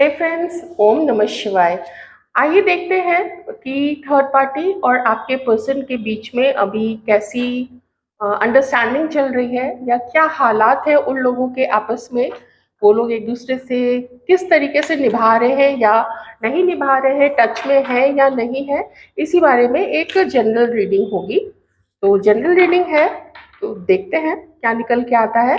हे friends, ओम नमः शिवाय। आइए देखते हैं कि थर्ड पार्टी और आपके पर्सन के बीच में अभी कैसी अंडरस्टैंडिंग चल रही है या क्या हालात है उन लोगों के आपस में। वो लोग एक दूसरे से किस तरीके से निभा रहे हैं या नहीं निभा रहे हैं, टच में है या नहीं है। इसी बारे में एक जनरल रीडिंग होगी। तो जनरल रीडिंग है, तो देखते हैं क्या निकल के आता है।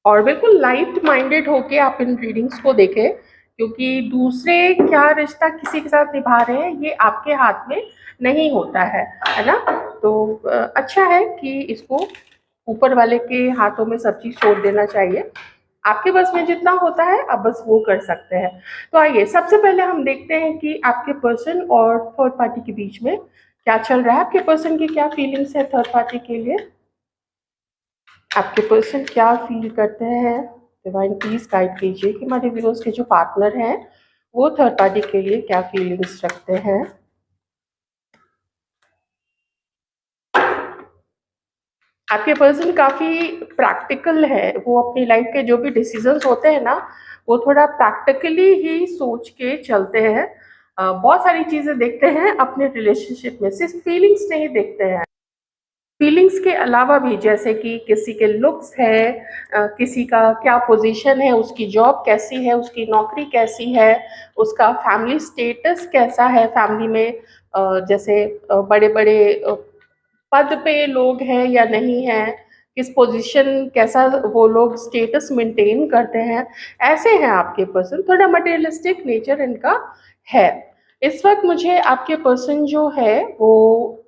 और बिल्कुल लाइट माइंडेड होके आप इन रीडिंग्स को देखें, क्योंकि दूसरे क्या रिश्ता किसी के साथ निभा रहे हैं ये आपके हाथ में नहीं होता है ना। तो अच्छा है कि इसको ऊपर वाले के हाथों में सब चीज छोड़ देना चाहिए। आपके बस में जितना होता है आप बस वो कर सकते हैं। तो आइए सबसे पहले हम देखते हैं कि आपके पर्सन और थर्ड पार्टी के बीच में क्या चल रहा है। आपके पर्सन की क्या फीलिंग्स है थर्ड पार्टी के लिए, आपके पर्सन क्या फील करते हैं। डिवाइन प्लीज गाइड कीजिए कि हमारे व्यूअर्स के जो पार्टनर हैं वो थर्ड पार्टी के लिए क्या फीलिंग्स रखते हैं। आपके पर्सन काफी प्रैक्टिकल है, वो अपनी लाइफ के जो भी डिसीजंस होते हैं ना वो थोड़ा प्रैक्टिकली ही सोच के चलते हैं। बहुत सारी चीजें देखते हैं अपने रिलेशनशिप में, सिर्फ फीलिंग्स नहीं देखते हैं। फीलिंग्स के अलावा भी जैसे कि किसी के लुक्स है, किसी का क्या पोजीशन है, उसकी जॉब कैसी है, उसकी नौकरी कैसी है, उसका फैमिली स्टेटस कैसा है फैमिली में। जैसे बड़े बड़े पद पे लोग हैं या नहीं हैं, किस पोजीशन कैसा वो लोग स्टेटस मेंटेन करते हैं। ऐसे हैं आपके पर्सन, थोड़ा मटेरियलिस्टिक नेचर इनका है। इस वक्त मुझे आपके पर्सन जो है वो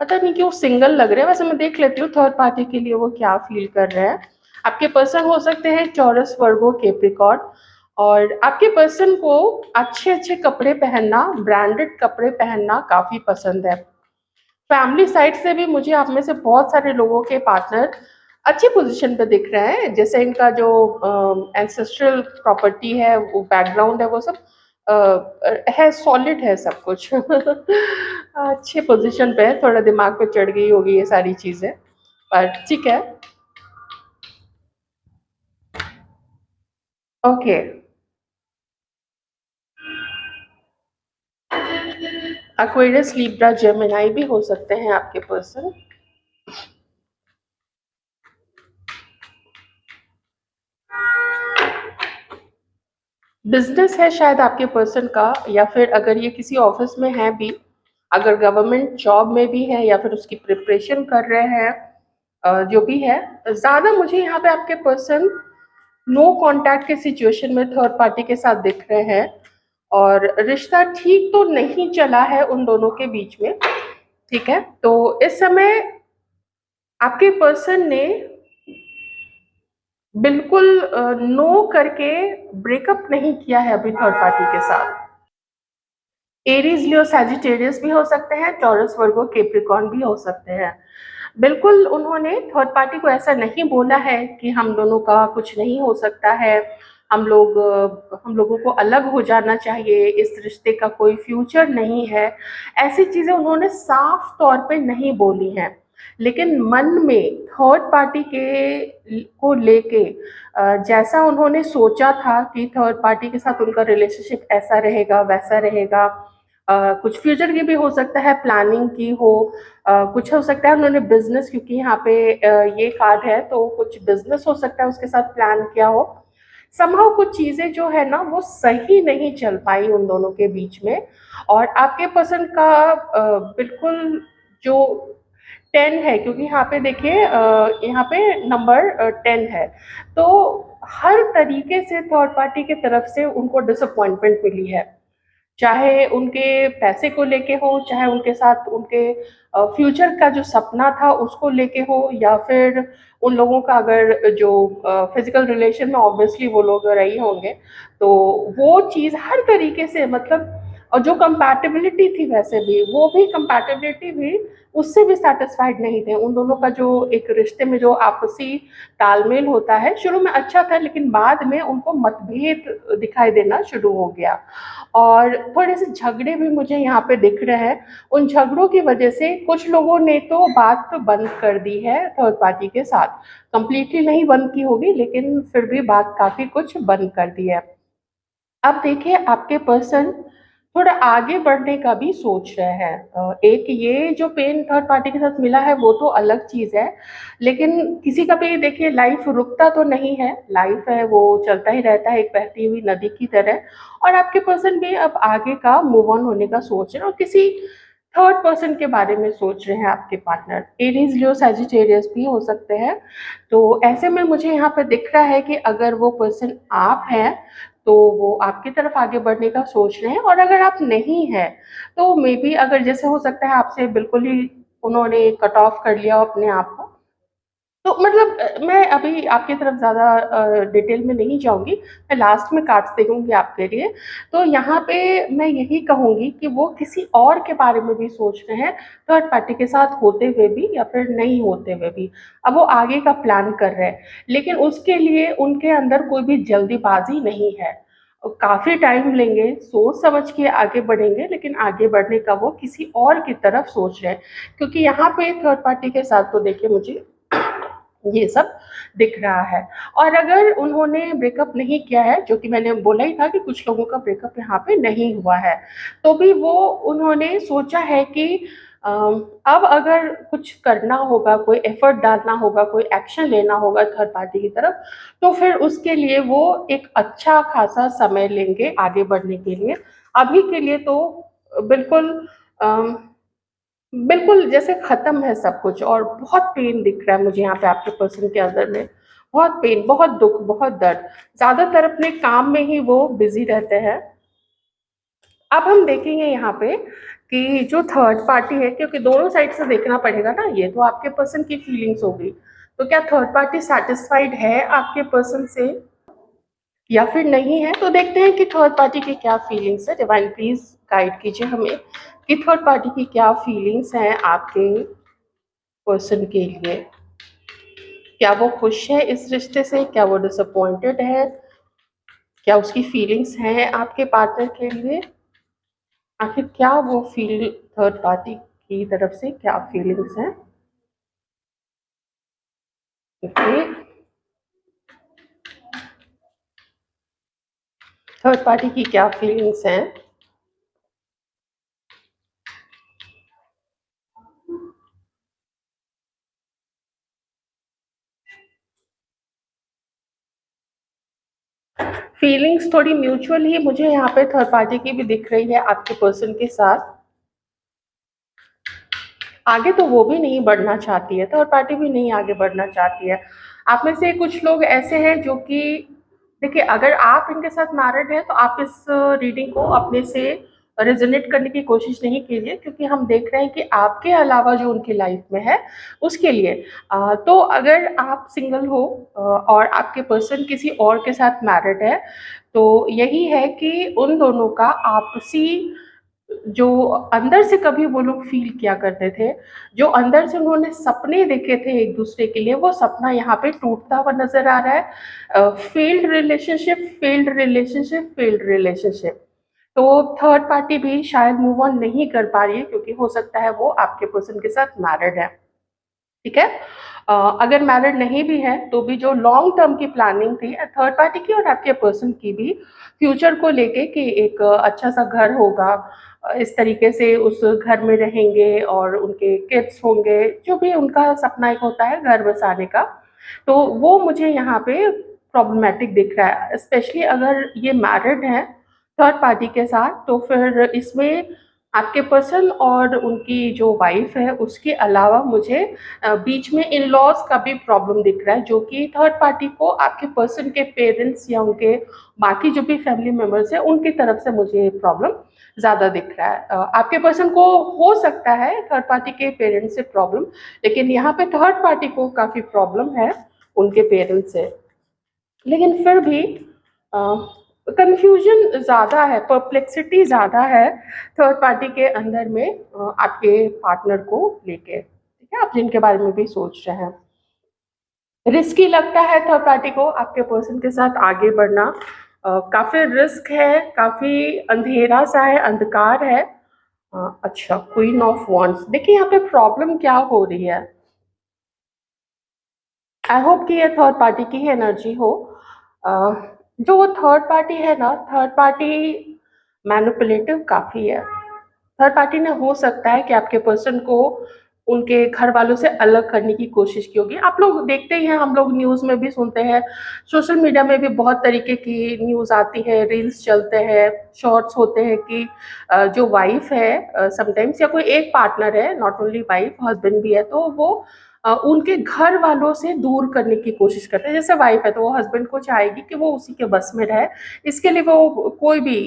पता नहीं क्यों सिंगल लग रहे हैं। वैसे मैं देख लेती हूँ थर्ड पार्टी के लिए वो क्या फील कर रहे हैं। आपके पर्सन हो सकते हैं टॉरस, वर्गो, कैप्रिकॉर्न। और आपके पर्सन को अच्छे अच्छे कपड़े पहनना, ब्रांडेड कपड़े पहनना काफी पसंद है। फैमिली साइड से भी मुझे आप में से बहुत सारे लोगों के पार्टनर अच्छी पोजीशन पे दिख रहे हैं। जैसे इनका जो एंसेस्ट्रल प्रॉपर्टी है, वो बैकग्राउंड है, वो सब है, सॉलिड है सब कुछ। अच्छे पोजीशन पे है, थोड़ा दिमाग पे चढ़ गई होगी ये सारी चीजें, पर ठीक है। ओके, एक्वेरियस, लिब्रा, जेमिनी भी हो सकते हैं आपके पर्सन। बिजनेस है शायद आपके पर्सन का, या फिर अगर ये किसी ऑफिस में है भी, अगर गवर्नमेंट जॉब में भी है या फिर उसकी प्रिपरेशन कर रहे हैं, जो भी है। ज़्यादा मुझे यहाँ पे आपके पर्सन नो कांटेक्ट के सिचुएशन में थर्ड पार्टी के साथ दिख रहे हैं। और रिश्ता ठीक तो नहीं चला है उन दोनों के बीच में, ठीक है। तो इस समय आपके पर्सन ने बिल्कुल नो करके ब्रेकअप नहीं किया है अभी थर्ड पार्टी के साथ। एरीज, लियो, सैजिटेरियस भी हो सकते हैं, टॉरस, वर्गो, कैप्रिकॉर्न भी हो सकते हैं। बिल्कुल उन्होंने थर्ड पार्टी को ऐसा नहीं बोला है कि हम दोनों का कुछ नहीं हो सकता है, हम लोगों को अलग हो जाना चाहिए, इस रिश्ते का कोई फ्यूचर नहीं है। ऐसी चीजें उन्होंने साफ तौर पे नहीं बोली हैं। लेकिन मन में थर्ड पार्टी के को लेके जैसा उन्होंने सोचा था कि थर्ड पार्टी के साथ उनका रिलेशनशिप ऐसा रहेगा वैसा रहेगा। कुछ फ्यूचर की भी हो सकता है प्लानिंग की हो, कुछ हो सकता है उन्होंने बिजनेस, क्योंकि यहाँ पे ये कार्ड है तो कुछ बिजनेस हो सकता है उसके साथ प्लान किया हो। समहाउ कुछ चीजें जो है ना वो सही नहीं चल पाई उन दोनों के बीच में। और आपके पसंद का बिल्कुल जो 10 है, क्योंकि यहाँ पे देखिए यहाँ पे नंबर 10 है। तो हर तरीके से थर्ड पार्टी की तरफ से उनको डिसअपॉइंटमेंट मिली है, चाहे उनके पैसे को लेके हो, चाहे उनके साथ उनके फ्यूचर का जो सपना था उसको लेके हो, या फिर उन लोगों का अगर जो फिजिकल रिलेशन में ऑब्वियसली वो लोग रही होंगे, तो वो चीज़ हर तरीके से मतलब। और जो कंपैटिबिलिटी थी वैसे भी वो भी कंपैटिबिलिटी भी उससे भी सेटिस्फाइड नहीं थे। उन दोनों का जो एक रिश्ते में जो आपसी तालमेल होता है शुरू में अच्छा था, लेकिन बाद में उनको मतभेद दिखाई देना शुरू हो गया। और थोड़े से झगड़े भी मुझे यहाँ पे दिख रहे हैं। उन झगड़ों की वजह से कुछ लोगों ने तो बात तो बंद कर दी है थर्ड पार्टी के साथ। कंप्लीटली नहीं बंद की होगी लेकिन फिर भी बात काफी कुछ बंद कर दी है। अब देखिए आपके पर्सन थोड़ा आगे बढ़ने का भी सोच रहे हैं। एक ये जो पेन थर्ड पार्टी के साथ मिला है वो तो अलग चीज़ है, लेकिन किसी का भी देखिए लाइफ रुकता तो नहीं है, लाइफ है वो चलता ही रहता है एक बहती हुई नदी की तरह। और आपके पर्सन भी अब आगे का मूव ऑन होने का सोच रहे हैं और किसी थर्ड पर्सन के बारे में सोच रहे हैं आपके पार्टनर। एरीज लियो सजिटेरियस भी हो सकते हैं। तो ऐसे में मुझे यहाँ पे दिख रहा है कि अगर वो पर्सन आप हैं तो वो आपकी तरफ आगे बढ़ने का सोच रहे हैं, और अगर आप नहीं हैं तो मे बी अगर जैसे हो सकता है आपसे बिल्कुल ही उन्होंने कट ऑफ कर लिया हो अपने आप को। तो मतलब मैं अभी आपकी तरफ ज़्यादा डिटेल में नहीं जाऊँगी, मैं लास्ट में कार्ड्स देखूँगी आपके लिए। तो यहाँ पे मैं यही कहूँगी कि वो किसी और के बारे में भी सोच रहे हैं, थर्ड पार्टी के साथ होते हुए भी या फिर नहीं होते हुए भी। अब वो आगे का प्लान कर रहे हैं, लेकिन उसके लिए उनके अंदर कोई भी जल्दीबाज़ी नहीं है। काफ़ी टाइम लेंगे, सोच समझ के आगे बढ़ेंगे, लेकिन आगे बढ़ने का वो किसी और की तरफ सोच रहे हैं। क्योंकि यहाँ पे थर्ड पार्टी के साथ तो देखिए मुझे ये सब दिख रहा है। और अगर उन्होंने ब्रेकअप नहीं किया है, जो कि मैंने बोला ही था कि कुछ लोगों का ब्रेकअप यहाँ पे नहीं हुआ है, तो भी वो उन्होंने सोचा है कि अब अगर कुछ करना होगा, कोई एफर्ट डालना होगा, कोई एक्शन लेना होगा थर्ड पार्टी की तरफ, तो फिर उसके लिए वो एक अच्छा खासा समय लेंगे आगे बढ़ने के लिए। अभी के लिए तो बिल्कुल अम, बिल्कुल जैसे खत्म है सब कुछ, और बहुत पेन दिख रहा है मुझे यहाँ पे आपके पर्सन के अंदर में। बहुत पेन, बहुत दुख, बहुत दर्द। ज्यादातर अपने काम में ही वो बिजी रहते हैं। अब हम देखेंगे यहाँ पे कि जो थर्ड पार्टी है, क्योंकि दोनों साइड से देखना पड़ेगा ना, ये तो आपके पर्सन की फीलिंग्स होगी, तो क्या थर्ड पार्टी सेटिस्फाइड है आपके पर्सन से या फिर नहीं है। तो देखते हैं कि थर्ड पार्टी की क्या फीलिंग्स है। डिवाइन प्लीज गाइड कीजिए हमें कि थर्ड पार्टी की क्या फीलिंग्स हैं आपके पर्सन के लिए। क्या वो खुश है इस रिश्ते से, क्या वो डिसअपॉइंटेड है, क्या उसकी फीलिंग्स हैं आपके पार्टनर के लिए, आखिर क्या वो फील थर्ड पार्टी की तरफ से क्या फीलिंग्स हैं। ओके, थर्ड पार्टी की क्या फीलिंग्स हैं। फीलिंग्स थोड़ी म्यूचुअल ही मुझे यहाँ पे थर्ड पार्टी की भी दिख रही है आपके पर्सन के साथ। आगे तो वो भी नहीं बढ़ना चाहती है, थर्ड पार्टी भी नहीं आगे बढ़ना चाहती है। आप में से कुछ लोग ऐसे हैं जो कि देखिए, अगर आप इनके साथ मैरिड हैं तो आप इस रीडिंग को अपने से रेजोनेट करने की कोशिश नहीं कीजिए, क्योंकि हम देख रहे हैं कि आपके अलावा जो उनकी लाइफ में है उसके लिए तो अगर आप सिंगल हो और आपके पर्सन किसी और के साथ मैरिड है, तो यही है कि उन दोनों का आपसी जो अंदर से कभी वो लोग फील किया करते थे, जो अंदर से उन्होंने सपने देखे थे एक दूसरे के लिए, वो सपना यहाँ पे टूटता हुआ नजर आ रहा है। Failed relationship, failed relationship, failed relationship. तो थर्ड पार्टी भी शायद मूव ऑन नहीं कर पा रही है, क्योंकि हो सकता है वो आपके पर्सन के साथ मैरिड है। ठीक है। अगर मैरिड नहीं भी है तो भी जो लॉन्ग टर्म की प्लानिंग थी थर्ड पार्टी की और आपके पर्सन की भी, फ्यूचर को लेके कि एक अच्छा सा घर होगा, इस तरीके से उस घर में रहेंगे और उनके किड्स होंगे, जो भी उनका सपना एक होता है घर बसाने का, तो वो मुझे यहाँ पे प्रॉब्लमेटिक दिख रहा है। स्पेशली अगर ये मैरिड है थर्ड पार्टी के साथ, तो फिर इसमें आपके पर्सन और उनकी जो वाइफ है उसके अलावा मुझे बीच में इन लॉज का भी प्रॉब्लम दिख रहा है, जो कि थर्ड पार्टी को आपके पर्सन के पेरेंट्स या उनके बाकी जो भी फैमिली मेम्बर्स हैं उनकी तरफ से मुझे प्रॉब्लम ज़्यादा दिख रहा है। आपके पर्सन को हो सकता है थर्ड पार्टी के पेरेंट्स से प्रॉब्लम, लेकिन यहाँ पे थर्ड पार्टी को काफ़ी प्रॉब्लम है उनके पेरेंट्स से। लेकिन फिर भी कंफ्यूजन ज़्यादा है, परप्लेक्सिटी ज़्यादा है थर्ड पार्टी के अंदर में आपके पार्टनर को लेके। ठीक है, आप जिनके बारे में भी सोच रहे हैं। रिस्की लगता है थर्ड पार्टी को आपके पर्सन के साथ आगे बढ़ना। काफ़ी रिस्क है, काफ़ी अंधेरा सा है, अंधकार है। अच्छा, क्वीन ऑफ वॉन्ड्स। देखिए यहाँ पे प्रॉब्लम क्या हो रही है। आई होप कि ये थर्ड पार्टी की ही एनर्जी हो। जो वो थर्ड पार्टी है ना, थर्ड पार्टी मैनिपुलेटिव काफ़ी है। थर्ड पार्टी ने हो सकता है कि आपके पर्सन को उनके घर वालों से अलग करने की कोशिश की होगी। आप लोग देखते ही हैं, हम लोग न्यूज़ में भी सुनते हैं, सोशल मीडिया में भी बहुत तरीके की न्यूज़ आती है, रील्स चलते हैं, शॉर्ट्स होते हैं कि जो वाइफ है समटाइम्स या कोई एक पार्टनर है, नॉट ओनली वाइफ, हस्बैंड भी है, तो वो उनके घर वालों से दूर करने की कोशिश करते हैं। जैसे वाइफ है तो वो हस्बैंड को चाहेगी कि वो उसी के बस में रहे, इसके लिए वो कोई भी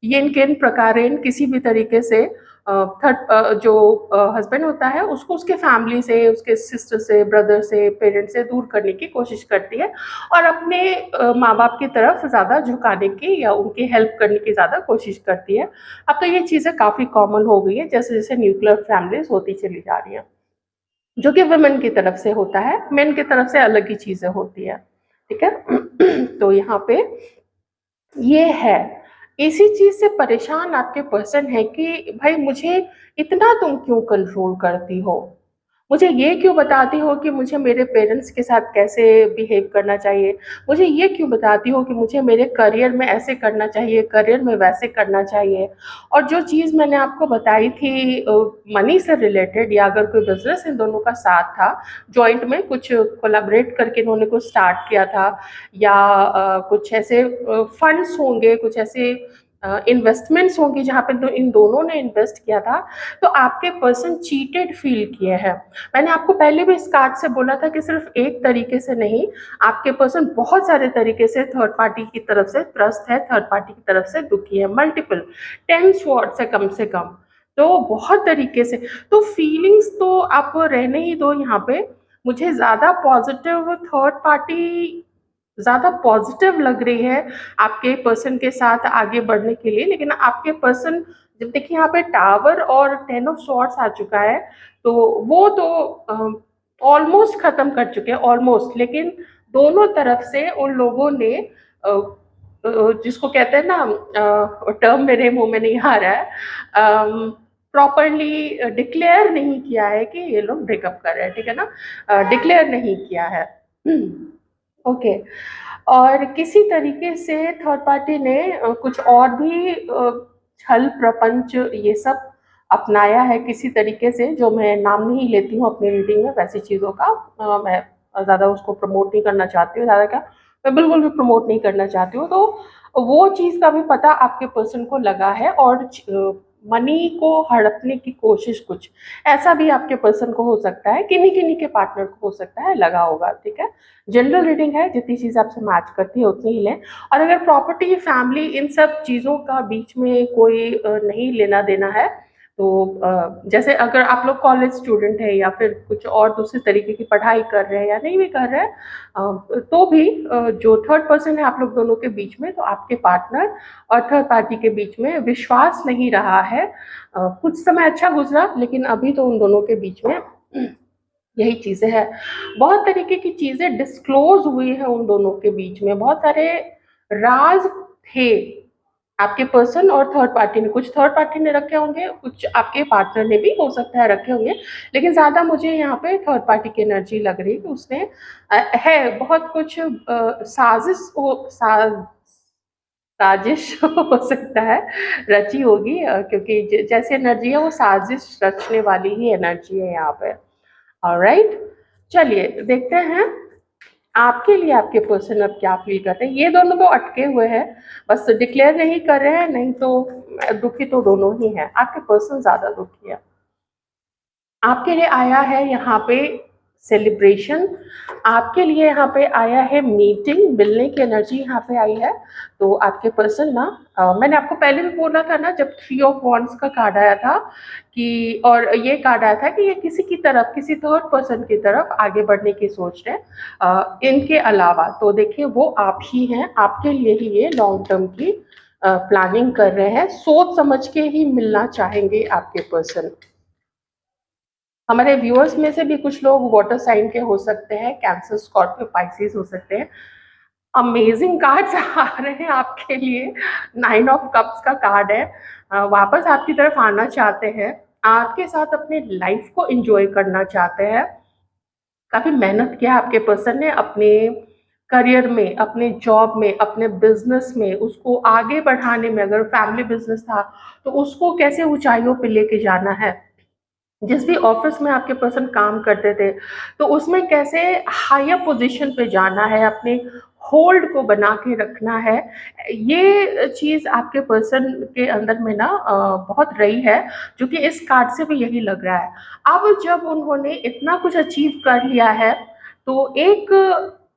येन केन प्रकारेण किसी भी तरीके से थर्ड जो हस्बैंड होता है उसको उसके फैमिली से, उसके सिस्टर से, ब्रदर से, पेरेंट्स से दूर करने की कोशिश करती है और अपने माँ बाप की तरफ ज़्यादा झुकाने की या उनकी हेल्प करने की ज़्यादा कोशिश करती है। अब तो ये चीज़ें काफ़ी कॉमन हो गई है, जैसे जैसे न्यूक्लियर फैमिलीज होती चली जा रही हैं, जो कि वुमेन की तरफ से होता है, मेन की तरफ से अलग ही चीज़ें होती है। ठीक है। तो यहाँ पे ये है, इसी चीज़ से परेशान आपके पर्सन है कि भाई मुझे इतना तुम क्यों कंट्रोल करती हो? मुझे ये क्यों बताती हो कि मुझे मेरे पेरेंट्स के साथ कैसे बिहेव करना चाहिए? मुझे ये क्यों बताती हो कि मुझे मेरे करियर में ऐसे करना चाहिए, करियर में वैसे करना चाहिए? और जो चीज़ मैंने आपको बताई थी मनी से रिलेटेड या अगर कोई बिज़नेस इन दोनों का साथ था, जॉइंट में कुछ कोलैबोरेट करके इन्होंने कुछ स्टार्ट किया था या कुछ ऐसे फंड्स होंगे, कुछ ऐसे इन्वेस्टमेंट्स होंगी जहाँ पे इन दोनों ने इन्वेस्ट किया था, तो आपके पर्सन चीटेड फील किए हैं। मैंने आपको पहले भी इस कार्ड से बोला था कि सिर्फ एक तरीके से नहीं, आपके पर्सन बहुत सारे तरीके से थर्ड पार्टी की तरफ से त्रस्त है, थर्ड पार्टी की तरफ से दुखी है, मल्टीपल 10 स्वॉर्ड्स है कम से कम, तो बहुत तरीके से। तो फीलिंग्स तो आप रहने ही दो यहाँ पे। मुझे ज़्यादा पॉजिटिव थर्ड पार्टी ज़्यादा पॉजिटिव लग रही है आपके पर्सन के साथ आगे बढ़ने के लिए, लेकिन आपके पर्सन जब देखिए यहाँ पे टावर और 10 ऑफ स्वॉर्ड्स आ चुका है, तो वो तो ऑलमोस्ट खत्म कर चुके हैं, ऑलमोस्ट। लेकिन दोनों तरफ से उन लोगों ने जिसको कहते हैं ना, टर्म मेरे मुंह में नहीं आ रहा है, प्रॉपरली डिक्लेयर नहीं किया है कि ये लोग ब्रेकअप कर रहे हैं, ठीक है ना, डिक्लेयर नहीं किया है। ओके। और किसी तरीके से थर्ड पार्टी ने कुछ और भी छल प्रपंच ये सब अपनाया है किसी तरीके से, जो मैं नाम नहीं लेती हूँ अपनी रीडिंग में वैसी चीज़ों का। मैं ज़्यादा उसको प्रमोट नहीं करना चाहती हूँ, ज़्यादा क्या, मैं बिल्कुल भी प्रमोट नहीं करना चाहती हूँ। तो वो चीज़ का भी पता आपके पर्सन को लगा है और मनी को हड़पने की कोशिश कुछ ऐसा भी आपके पर्सन को हो सकता है, किन्हीं किन्हीं के पार्टनर को हो सकता है लगा होगा, ठीक है। जनरल रीडिंग है, जितनी चीज़ आपसे मैच करती है उतनी ही लें। और अगर प्रॉपर्टी, फैमिली, इन सब चीज़ों का बीच में कोई नहीं लेना देना है, तो जैसे अगर आप लोग कॉलेज स्टूडेंट है या फिर कुछ और दूसरे तरीके की पढ़ाई कर रहे हैं या नहीं भी कर रहे हैं, तो भी जो थर्ड पर्सन है आप लोग दोनों के बीच में, तो आपके पार्टनर और थर्ड पार्टी के बीच में विश्वास नहीं रहा है। कुछ समय अच्छा गुजरा, लेकिन अभी तो उन दोनों के बीच में यही चीज़ें हैं। बहुत तरीके की चीज़ें डिस्क्लोज़ हुई हैं उन दोनों के बीच में, बहुत सारे राज़ थे आपके पर्सन और थर्ड पार्टी ने। कुछ थर्ड पार्टी ने रखे होंगे, कुछ आपके पार्टनर ने भी हो सकता है रखे होंगे, लेकिन ज़्यादा मुझे यहाँ पे थर्ड पार्टी की एनर्जी लग रही है कि उसने है बहुत कुछ साज़िश हो साजिश हो सकता है, रची होगी, क्योंकि जैसी एनर्जी है वो साजिश रचने वाली ही एनर्जी है यहाँ पे। ऑलराइट, चलिए देखते हैं आपके लिए आपके पर्सन अब क्या फील करते हैं। ये दोनों तो अटके हुए हैं, बस डिक्लेयर नहीं कर रहे हैं, नहीं तो दुखी तो दोनों ही हैं। आपके पर्सन ज़्यादा दुखी है। आपके लिए आया है यहाँ पे सेलिब्रेशन, आपके लिए यहाँ पे आया है मीटिंग, मिलने की एनर्जी यहाँ पे आई है। तो आपके पर्सन ना, मैंने आपको पहले भी बोला था ना जब 3 ऑफ वॉन्ड्स का कार्ड आया था कि, और ये कार्ड आया था कि ये किसी की तरफ, किसी थर्ड पर्सन की तरफ आगे बढ़ने की सोच रहे हैं इनके अलावा। तो देखिए वो आप ही हैं, आपके लिए ही ये लॉन्ग टर्म की प्लानिंग कर रहे हैं, सोच समझ के ही मिलना चाहेंगे आपके पर्सन। हमारे व्यूअर्स में से भी कुछ लोग वाटर साइन के हो सकते हैं, कैंसर, स्कॉर्पियो, पाइसेस हो सकते हैं। अमेजिंग कार्ड्स आ रहे हैं आपके लिए। 9 ऑफ कप्स का कार्ड है, वापस आपकी तरफ आना चाहते हैं, आपके साथ अपने लाइफ को एंजॉय करना चाहते हैं। काफ़ी मेहनत किया आपके पर्सन ने अपने करियर में, अपने जॉब में, अपने बिजनेस में उसको आगे बढ़ाने में, अगर फैमिली बिजनेस था तो उसको कैसे ऊंचाइयों पे लेके जाना है। जिस भी ऑफिस में आपके पर्सन काम करते थे तो उसमें कैसे हायर पोजीशन पे जाना है, अपने होल्ड को बना के रखना है, ये चीज़ आपके पर्सन के अंदर में ना बहुत रही है, जो कि इस कार्ड से भी यही लग रहा है। अब जब उन्होंने इतना कुछ अचीव कर लिया है तो एक,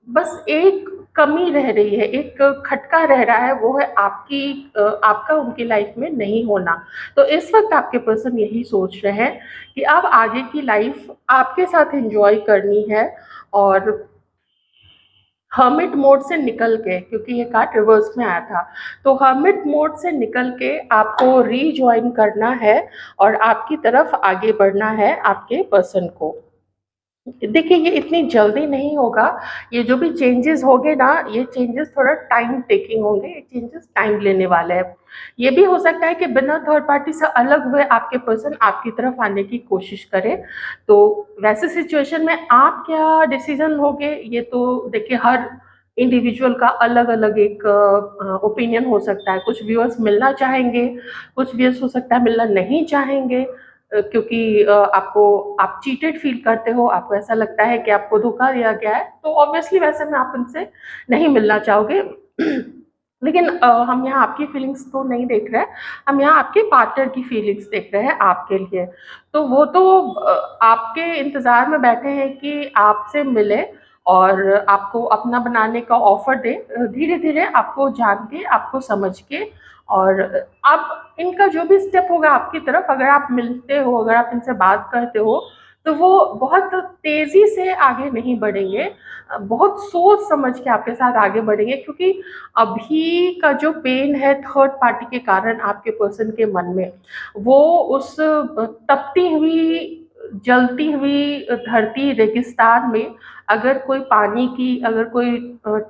बस एक कमी रह रही है, एक खटका रह रहा है, वो है आपकी आपका उनकी लाइफ में नहीं होना। तो इस वक्त आपके पर्सन यही सोच रहे हैं कि अब आगे की लाइफ आपके साथ एंजॉय करनी है, और हर्मिट मोड से निकल के, क्योंकि ये कार्ड रिवर्स में आया था, तो हर्मिट मोड से निकल के आपको रीजॉइन करना है और आपकी तरफ आगे बढ़ना है आपके पर्सन को। देखिए ये इतनी जल्दी नहीं होगा, ये जो भी चेंजेस होंगे ना, ये चेंजेस थोड़ा टाइम टेकिंग होंगे, ये चेंजेस टाइम लेने वाले हैं। ये भी हो सकता है कि बिना थर्ड पार्टी से अलग हुए आपके पर्सन आपकी तरफ आने की कोशिश करे। तो वैसे सिचुएशन में आप क्या डिसीजन लोगे, ये तो देखिए हर इंडिविजुअल का अलग अलग एक ओपिनियन हो सकता है। कुछ व्यूअर्स मिलना चाहेंगे, कुछ व्यूअर्स हो सकता है मिलना नहीं चाहेंगे, क्योंकि आपको, आप चीटेड फील करते हो, आपको ऐसा लगता है कि आपको धोखा दिया गया है, तो ऑब्वियसली वैसे में आप उनसे नहीं मिलना चाहोगे। लेकिन हम यहाँ आपकी फीलिंग्स तो नहीं देख रहे हैं, हम यहाँ आपके पार्टनर की फीलिंग्स देख रहे हैं आपके लिए। तो वो तो आपके इंतज़ार में बैठे हैं कि आपसे मिले और आपको अपना बनाने का ऑफर दे, धीरे धीरे आपको जान के, आपको समझ के, और अब इनका जो भी स्टेप होगा आपकी तरफ, अगर आप मिलते हो, अगर आप इनसे बात करते हो, तो वो बहुत तेज़ी से आगे नहीं बढ़ेंगे, बहुत सोच समझ के आपके साथ आगे बढ़ेंगे, क्योंकि अभी का जो पेन है थर्ड पार्टी के कारण आपके पर्सन के मन में, वो उस तपती हुई, जलती हुई धरती रेगिस्तान में अगर कोई पानी की, अगर कोई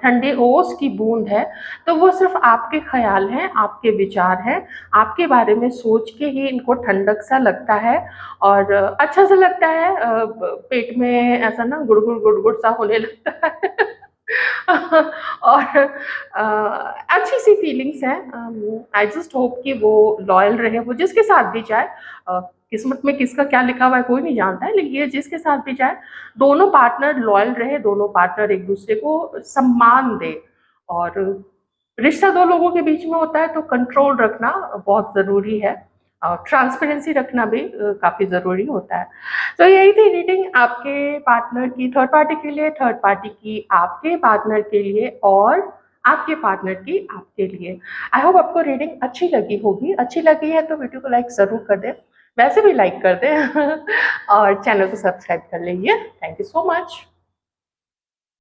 ठंडे ओस की बूंद है, तो वो सिर्फ आपके ख्याल हैं, आपके विचार हैं, आपके बारे में सोच के ही इनको ठंडक सा लगता है और अच्छा सा लगता है, पेट में ऐसा ना गुड़गुड़ गुड़गुड़ सा होने लगता है। और अच्छी सी फीलिंग्स हैं। आई जस्ट होप कि वो लॉयल रहे, वो जिसके साथ भी जाए। किस्मत में किसका क्या लिखा हुआ है कोई नहीं जानता है, लेकिन ये जिसके साथ भी जाए, दोनों पार्टनर लॉयल रहे, दोनों पार्टनर एक दूसरे को सम्मान दे। और रिश्ता दो लोगों के बीच में होता है तो कंट्रोल रखना बहुत ज़रूरी है, और ट्रांसपेरेंसी रखना भी काफ़ी ज़रूरी होता है। तो यही थी रीडिंग आपके पार्टनर की थर्ड पार्टी के लिए, थर्ड पार्टी की आपके पार्टनर के लिए, और आपके पार्टनर की आपके लिए। आई होप आपको रीडिंग अच्छी लगी होगी। अच्छी लगी है तो वीडियो को लाइक ज़रूर कर दें, वैसे भी लाइक कर दें और चैनल को सब्सक्राइब कर लीजिए। Thank you so much.